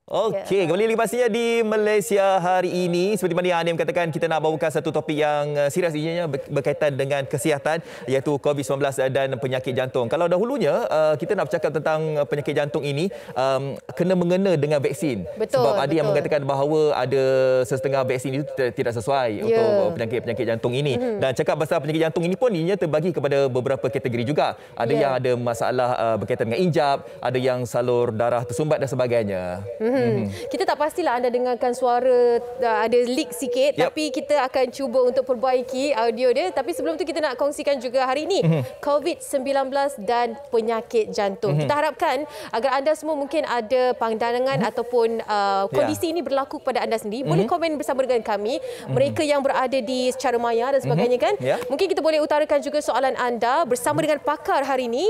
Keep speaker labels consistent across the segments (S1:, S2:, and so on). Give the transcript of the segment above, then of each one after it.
S1: Okey, kembali lagi pastinya di Malaysia hari ini. Seperti mana yang Anim katakan, kita nak bawakan satu topik yang serius ianya berkaitan dengan kesihatan, iaitu COVID-19 dan penyakit jantung. Kalau dahulunya kita nak bercakap tentang penyakit jantung ini kena mengena dengan vaksin.
S2: Betul,
S1: Sebab ada yang mengatakan bahawa ada setengah vaksin itu tidak sesuai untuk penyakit-penyakit jantung ini. Dan cakap pasal penyakit jantung ini pun ianya terbagi kepada beberapa kategori juga. Ada yang ada masalah berkaitan dengan injap, ada yang salur darah tersumbat dan sebagainya.
S2: Kita tak pastilah anda dengarkan suara ada leak sikit, tapi kita akan cuba untuk perbaiki audio dia. Tapi sebelum tu kita nak kongsikan juga hari ini COVID-19 dan penyakit jantung. Kita harapkan agar anda semua mungkin ada pandangan ataupun kondisi ini berlaku kepada anda sendiri. Boleh komen bersama dengan kami, mereka yang berada di secara maya dan sebagainya kan. Mungkin kita boleh utarakan juga soalan anda bersama dengan pakar hari ini.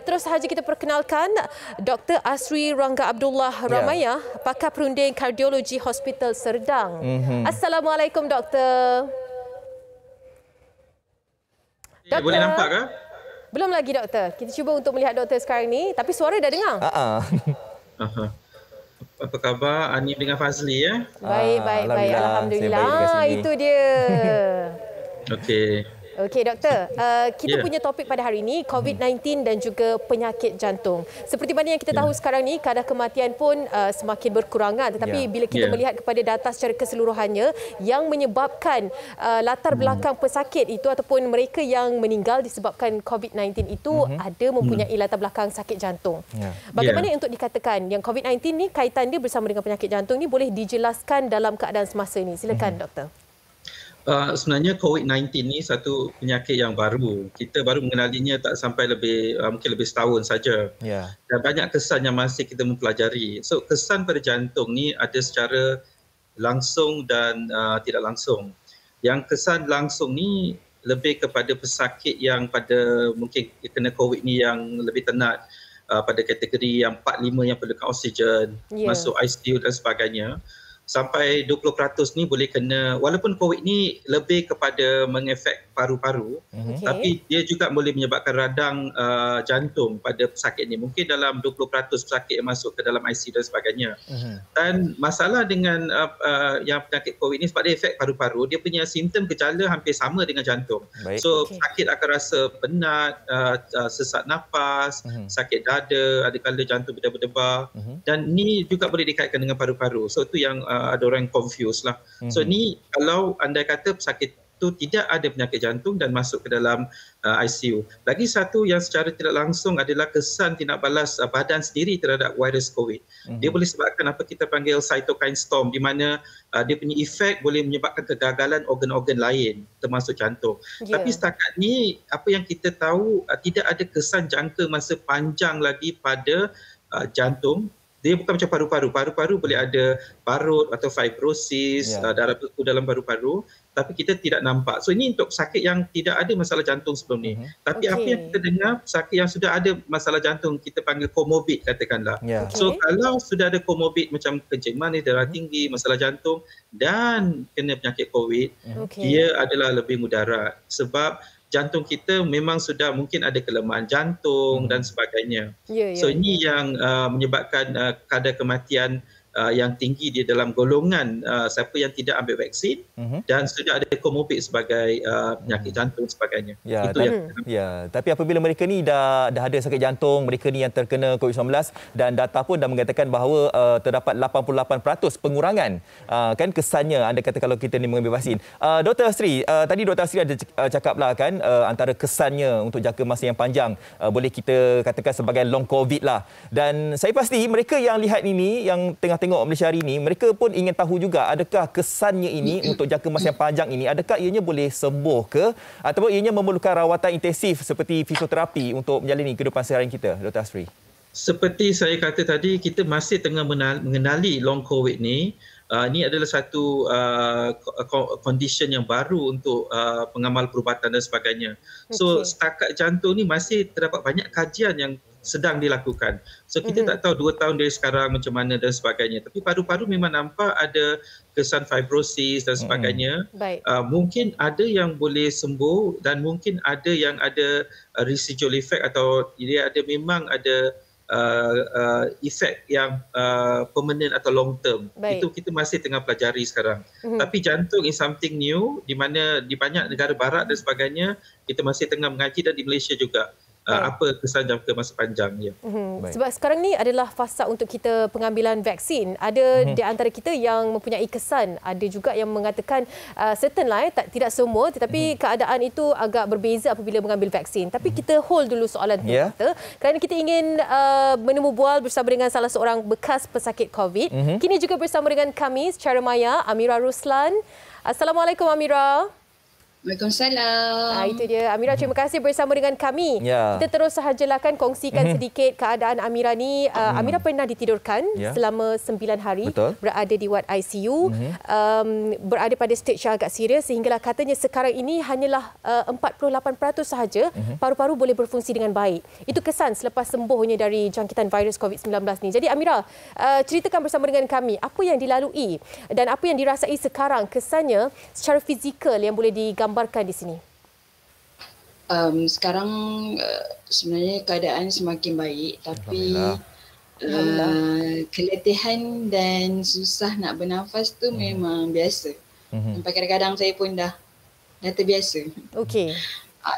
S2: Terus sahaja kita perkenalkan Dr. Asri Rangga Abdullah Ramaya, pakar perunding kardiologi Hospital Serdang. Assalamualaikum doktor.
S3: Doktor. Boleh nampak ke?
S2: Belum lagi doktor. Kita cuba untuk melihat doktor sekarang ni, tapi suara dah dengar.
S3: Apa khabar Anim dengan Fazli ya?
S2: Baik. Alhamdulillah. Itu dia.
S3: Okey.
S2: Okey doktor, kita punya topik pada hari ini COVID-19 dan juga penyakit jantung. Seperti mana yang kita tahu sekarang ni, kadar kematian pun semakin berkurangan. Tetapi bila kita melihat kepada data secara keseluruhannya yang menyebabkan latar belakang pesakit itu ataupun mereka yang meninggal disebabkan COVID-19 itu ada mempunyai latar belakang sakit jantung. Bagaimana untuk dikatakan yang COVID-19 ni kaitan dia bersama dengan penyakit jantung ni, boleh dijelaskan dalam keadaan semasa ini? Silakan doktor.
S3: Sebenarnya COVID-19 ni satu penyakit yang baru. Kita baru mengenalinya tak sampai mungkin lebih setahun saja. Dan banyak kesan yang masih kita mempelajari. So kesan pada jantung ni ada secara langsung dan tidak langsung. Yang kesan langsung ni lebih kepada pesakit yang pada mungkin kena COVID ni yang lebih tenat, pada kategori yang 4-5 yang perlukan oksigen, masuk ICU dan sebagainya. Sampai 20% ni boleh kena, walaupun COVID ni lebih kepada mengefek paru-paru, tapi dia juga boleh menyebabkan radang jantung pada pesakit ni. Mungkin dalam 20% pesakit yang masuk ke dalam ICU dan sebagainya. Dan masalah dengan yang penyakit COVID ni, sebab dia efek paru-paru, dia punya simptom gejala hampir sama dengan jantung. So sakit akan rasa penat, sesak nafas, sakit dada, ada kala jantung berdebar-debar. Dan ni juga boleh dikaitkan dengan paru-paru. So itu yang ada orang confused lah. So ni kalau anda kata pesakit itu tidak ada penyakit jantung dan masuk ke dalam ICU. Lagi satu yang secara tidak langsung adalah kesan tindak balas badan sendiri terhadap virus COVID. Dia boleh sebabkan apa kita panggil cytokine storm, di mana dia punya efek boleh menyebabkan kegagalan organ-organ lain termasuk jantung. Tapi setakat ni apa yang kita tahu, tidak ada kesan jangka masa panjang lagi pada jantung. Dia bukan macam paru-paru. Paru-paru boleh ada parut atau fibrosis, darah beku dalam paru-paru, tapi kita tidak nampak. So ini untuk sakit yang tidak ada masalah jantung sebelum ni. Tapi apa yang kita dengar, sakit yang sudah ada masalah jantung, kita panggil komorbid katakanlah. So kalau sudah ada komorbid macam kencing manis, darah tinggi, masalah jantung dan kena penyakit COVID, dia adalah lebih mudarat. Sebab jantung kita memang sudah mungkin ada kelemahan jantung dan sebagainya. So ini yang menyebabkan kadar kematian yang tinggi di dalam golongan siapa yang tidak ambil vaksin dan sudah ada komorbid sebagai penyakit jantung sebagainya. Itu
S1: tapi apabila mereka ni dah ada sakit jantung, mereka ni yang terkena COVID-19 dan data pun dah mengatakan bahawa terdapat 88% pengurangan kan kesannya, anda kata kalau kita ni mengambil vaksin. Dr. Asri, tadi Dr. Asri ada cakaplah kan antara kesannya untuk jangka masa yang panjang, boleh kita katakan sebagai long COVID lah. Dan saya pasti mereka yang lihat ini, yang tengah tengok Malaysia hari ini, mereka pun ingin tahu juga adakah kesannya ini untuk jangka masa yang panjang ini, adakah ianya boleh sembuh ke ataupun ianya memerlukan rawatan intensif seperti fisioterapi untuk menjalani kehidupan seharian kita, Dr. Asri?
S3: Seperti saya kata tadi, kita masih tengah mengenali long COVID ni. Ini adalah satu condition yang baru untuk pengamal perubatan dan sebagainya. So setakat jantung ni masih terdapat banyak kajian yang sedang dilakukan. So kita tak tahu 2 tahun dari sekarang macam mana dan sebagainya. Tapi paru-paru memang nampak ada kesan fibrosis dan sebagainya. Mungkin ada yang boleh sembuh dan mungkin ada yang ada residual effect atau dia memang ada efek yang permanent atau long term. Itu kita masih tengah pelajari sekarang. Tapi jantung is something new, di mana di banyak negara barat dan sebagainya kita masih tengah mengaji, dan di Malaysia juga. Apa kesan jangka masa panjang.
S2: Sebab sekarang ni adalah fasa untuk kita pengambilan vaksin. Ada di antara kita yang mempunyai kesan, ada juga yang mengatakan certain lah, tidak semua, tetapi keadaan itu agak berbeza apabila mengambil vaksin. Tapi kita hold dulu soalan kita, kerana kita ingin menemu bual bersama dengan salah seorang bekas pesakit COVID. Kini juga bersama dengan kami secara maya, Amira Ruslan. Assalamualaikum Amira.
S4: Waalaikumsalam.
S2: Itu dia. Amira, terima kasih bersama dengan kami. Kita terus sahajalah kan kongsikan sedikit keadaan Amira ni. Amira pernah ditidurkan selama 9 hari. Berada di ward ICU. Berada pada stage yang agak serius, sehinggalah katanya sekarang ini hanyalah 48% sahaja paru-paru boleh berfungsi dengan baik. Itu kesan selepas sembuhnya dari jangkitan virus COVID-19 ni. Jadi Amira, ceritakan bersama dengan kami apa yang dilalui dan apa yang dirasai sekarang, kesannya secara fizikal yang boleh digambarkan di sini.
S4: Sekarang sebenarnya keadaan semakin baik, tapi keletihan dan susah nak bernafas tu memang biasa. Sampai kadang-kadang saya pun dah terbiasa.
S2: Okey.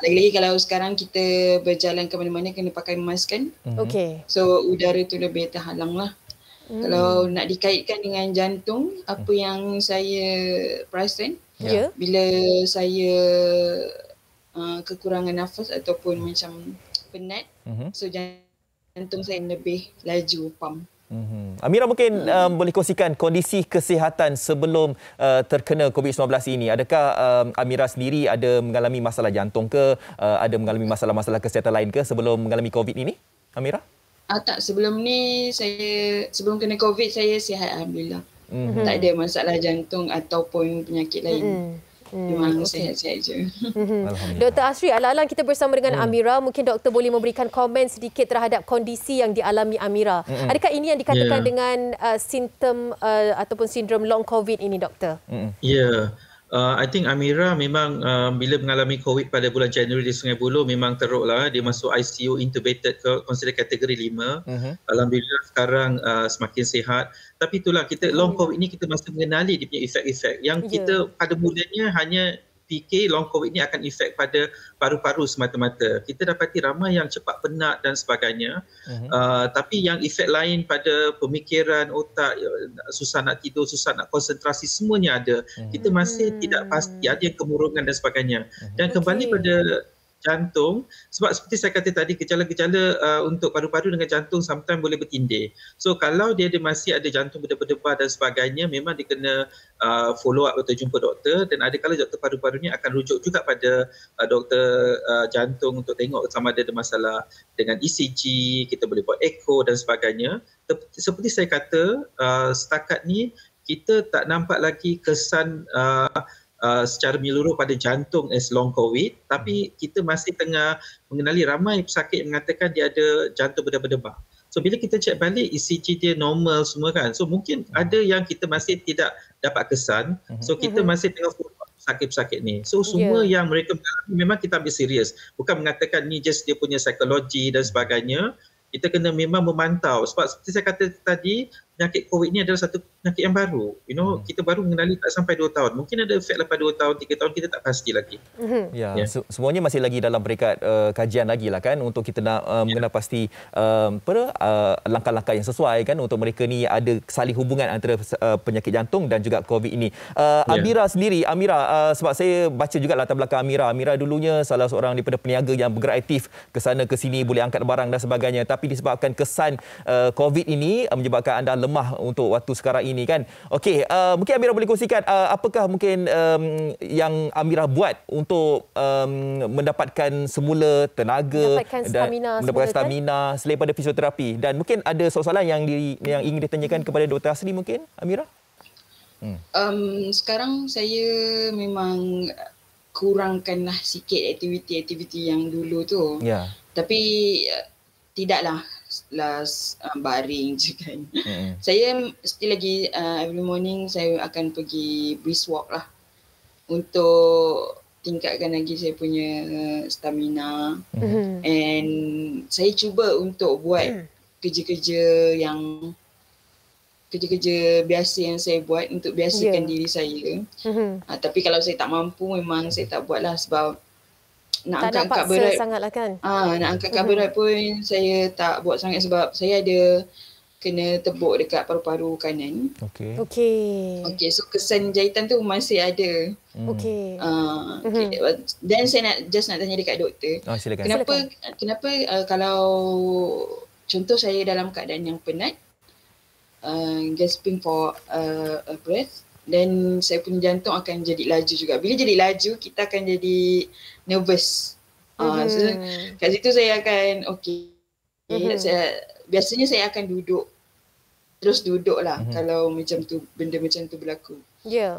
S4: Lagi-lagi kalau sekarang kita berjalan ke mana-mana kena pakai mask kan. So udara tu lebih terhalang lah. Kalau nak dikaitkan dengan jantung, apa yang saya perasan bila saya kekurangan nafas ataupun macam penat, so jantung saya lebih laju pump.
S1: Amira, mungkin boleh kongsikan kondisi kesihatan sebelum terkena COVID-19 ini. Adakah Amira sendiri ada mengalami masalah jantung ke, ada mengalami masalah-masalah kesihatan lain ke sebelum mengalami COVID ini, Amira?
S4: Tak, sebelum ni sebelum kena COVID saya sihat alhamdulillah. Tak ada masalah jantung ataupun penyakit lain. Memang sihat-sihat je.
S2: Dr. Asri, alang-alang kita bersama dengan Amira, mungkin doktor boleh memberikan komen sedikit terhadap kondisi yang dialami Amira. Adakah ini yang dikatakan dengan simptom ataupun sindrom long COVID ini, doktor?
S3: I think Amira memang bila mengalami COVID pada bulan Januari di Sungai Buloh memang teruklah. Dia masuk ICU intubated, consider kategori 5. Alhamdulillah sekarang semakin sihat. Tapi itulah, kita long COVID ni kita masih mengenali dia punya efek-efek. Yang kita pada mulanya hanya fikir long COVID ni akan efek pada paru-paru semata-mata. Kita dapati ramai yang cepat penat dan sebagainya. Tapi yang efek lain pada pemikiran, otak, susah nak tidur, susah nak konsentrasi, semuanya ada. Kita masih tidak pasti, ada yang kemurungan dan sebagainya. Dan kembali pada jantung, sebab seperti saya kata tadi, gejala-gejala untuk paru-paru dengan jantung sometimes boleh bertindih. So kalau dia masih ada jantung berdebar-debar dan sebagainya, memang dia kena follow up atau jumpa doktor, dan ada kala doktor paru-paru ni akan rujuk juga pada doktor jantung untuk tengok sama ada masalah dengan ECG, kita boleh buat echo dan sebagainya. Seperti saya kata, setakat ni kita tak nampak lagi kesan secara menyeluruh pada jantung as long COVID, tapi kita masih tengah mengenali ramai pesakit yang mengatakan dia ada jantung berdebar-debar. So bila kita cek balik ECG dia normal semua kan, so mungkin ada yang kita masih tidak dapat kesan. So kita masih tengah follow up pesakit-pesakit ni. So semua yang mereka mengalami memang kita ambil serius, bukan mengatakan ni just dia punya psikologi dan sebagainya. Kita kena memang memantau, sebab seperti saya kata tadi, penyakit COVID ni adalah satu penyakit yang baru. Kita baru mengenali tak sampai 2 tahun. Mungkin ada efek lepas 2 tahun, 3 tahun, kita tak pasti lagi.
S1: Semuanya masih lagi dalam peringkat kajian lagi lah kan, untuk kita nak mengenal pasti langkah-langkah yang sesuai kan, untuk mereka ni ada saling hubungan antara penyakit jantung dan juga COVID ini. Amira sendiri, sebab saya baca juga latar belakang Amira. Amira dulunya salah seorang daripada peniaga yang bergerak aktif ke sana ke sini, boleh angkat barang dan sebagainya. Tapi disebabkan kesan COVID ini menyebabkan anda lemah untuk waktu sekarang ini kan. Okey, mungkin Amira boleh kongsikan apakah mungkin yang Amira buat untuk mendapatkan semula tenaga dan mendapatkan stamina selain pada fisioterapi, dan mungkin ada soalan yang ingin ditanyakan kepada Dr. Asri mungkin, Amira?
S4: Sekarang saya memang kurangkanlah sikit aktiviti-aktiviti yang dulu tu. Tapi tidaklah baring je kan. Saya still lagi every morning saya akan pergi brisk walk lah, untuk tingkatkan lagi saya punya stamina. And saya cuba untuk buat kerja biasa yang saya buat untuk biasakan diri saya. Tapi kalau saya tak mampu, memang saya tak buatlah, sebab nak angkat berat
S2: sangatlah kan.
S4: Nak angkat berat pun saya tak buat sangat, sebab saya ada kena tebuk dekat paru-paru kanan. Okey, so kesan jahitan tu masih ada.
S2: Okey.
S4: Dan saya nak tanya dekat doktor.
S1: Silakan.
S4: Kenapa kalau contoh saya dalam keadaan yang penat, gasping for a breath, dan saya punya jantung akan jadi laju juga. Bila jadi laju, kita akan jadi nervous. So kat situ saya akan biasanya saya akan terus duduk lah kalau macam tu, benda macam tu berlaku.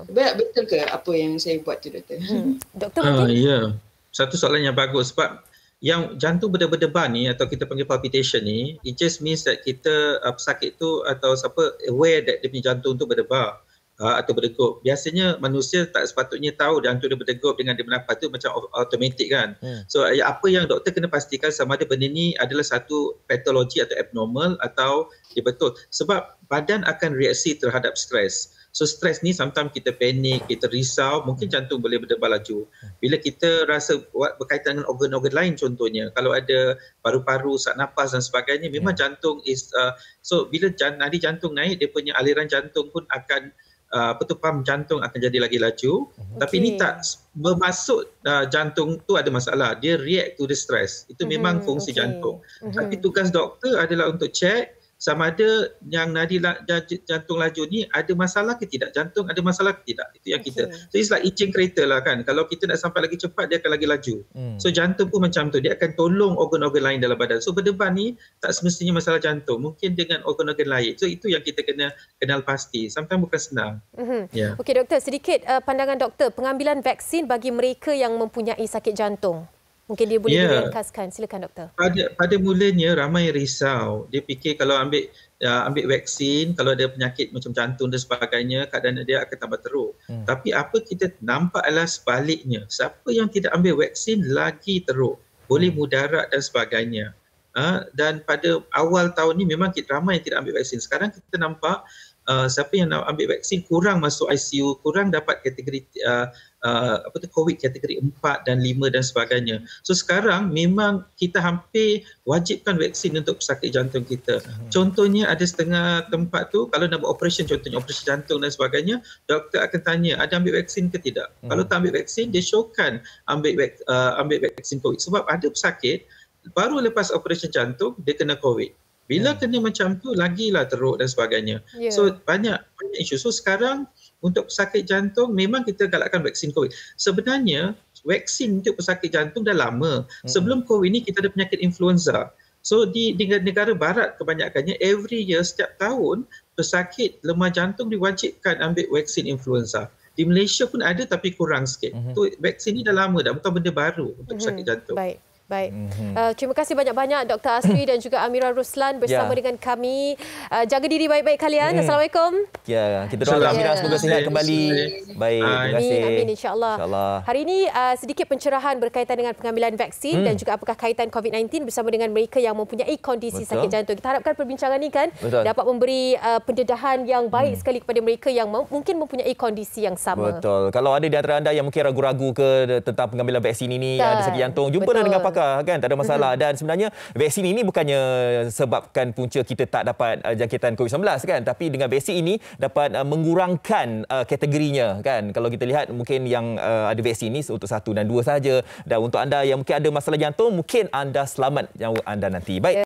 S4: Betul ke apa yang saya buat tu, doktor?
S2: Doktor mungkin?
S3: Satu soalan yang bagus, sebab yang jantung berdebar ni atau kita panggil palpitation ni, it just means that kita pesakit tu atau siapa aware that dia punya jantung tu berdebar atau berdegup. Biasanya manusia tak sepatutnya tahu jantung dia berdegup dengan dia bernafas tu macam automatik kan. So apa yang doktor kena pastikan sama ada benda ni adalah satu patologi atau abnormal atau dia betul. Sebab badan akan reaksi terhadap stres. So stres ni sometimes kita panik, kita risau, mungkin jantung boleh berdebar laju. Bila kita rasa berkaitan dengan organ-organ lain contohnya, kalau ada paru-paru, sak nafas dan sebagainya, memang jantung so bila nadi jantung naik, dia punya aliran jantung pun akan pam jantung akan jadi lagi laju. Tapi ini tak bermaksud jantung tu ada masalah, dia react to the stress. Itu memang fungsi jantung. Tapi tugas doktor adalah untuk check sama ada yang nadi jantung laju ni ada masalah ke tidak, jantung ada masalah ke tidak. Itu yang kita. So it's like itching kereta lah kan. Kalau kita nak sampai lagi cepat, dia akan lagi laju. So jantung pun macam tu, dia akan tolong organ-organ lain dalam badan. So berdebar ni tak semestinya masalah jantung, mungkin dengan organ-organ lain. So itu yang kita kena kenal pasti. Sometimes bukan senang.
S2: Okey doktor, sedikit pandangan doktor pengambilan vaksin bagi mereka yang mempunyai sakit jantung. Mungkin dia boleh diringkaskan. Silakan doktor.
S3: Pada mulanya ramai risau. Dia fikir kalau ambil vaksin, kalau ada penyakit macam jantung dan sebagainya, keadaan dia akan tambah teruk. Tapi apa kita nampak adalah sebaliknya. Siapa yang tidak ambil vaksin lagi teruk. Boleh mudarat dan sebagainya. Dan pada awal tahun ni memang ramai yang tidak ambil vaksin. Sekarang kita nampak siapa yang nak ambil vaksin kurang masuk ICU, kurang dapat kategori COVID kategori 4 dan 5 dan sebagainya. So sekarang memang kita hampir wajibkan vaksin untuk pesakit jantung kita. Contohnya ada setengah tempat tu kalau nak buat operation, contohnya operasi jantung dan sebagainya, doktor akan tanya ada ambil vaksin ke tidak. Kalau tak ambil vaksin, dia showkan ambil vaksin COVID. Sebab ada pesakit baru lepas operasi jantung dia kena COVID. Bila kena macam tu, lagilah teruk dan sebagainya. So banyak isu. So sekarang untuk pesakit jantung memang kita galakkan vaksin COVID. Sebenarnya vaksin untuk pesakit jantung dah lama. Sebelum COVID ni kita ada penyakit influenza. So di negara barat kebanyakannya every year setiap tahun pesakit lemah jantung diwajibkan ambil vaksin influenza. Di Malaysia pun ada tapi kurang sikit. So vaksin ni dah lama dah, bukan benda baru untuk pesakit jantung.
S2: Baik. Terima kasih banyak-banyak Dr. Asri dan juga Amira Ruslan bersama dengan kami. Jaga diri baik-baik kalian. Assalamualaikum.
S1: Kita doakan Amira semoga sihat kembali. Baik, terima kasih.
S2: Amin insya-Allah. Hari ini sedikit pencerahan berkaitan dengan pengambilan vaksin dan juga apakah kaitan COVID-19 bersama dengan mereka yang mempunyai kondisi sakit jantung. Kita harapkan perbincangan ini kan dapat memberi pendedahan yang baik sekali kepada mereka yang mungkin mempunyai kondisi yang sama.
S1: Betul. Kalau ada di antara anda yang mungkin ragu-ragu ke tentang pengambilan vaksin ini, ada sakit jantung, jumpalah dengan pakar kan, tak ada masalah. Dan sebenarnya vaksin ini bukannya sebabkan punca kita tak dapat jangkitan COVID-19 kan, tapi dengan vaksin ini dapat mengurangkan kategorinya kan. Kalau kita lihat mungkin yang ada vaksin ini untuk 1 dan 2 saja, dan untuk anda yang mungkin ada masalah jantung, mungkin anda selamat nyawa anda nanti. Baik.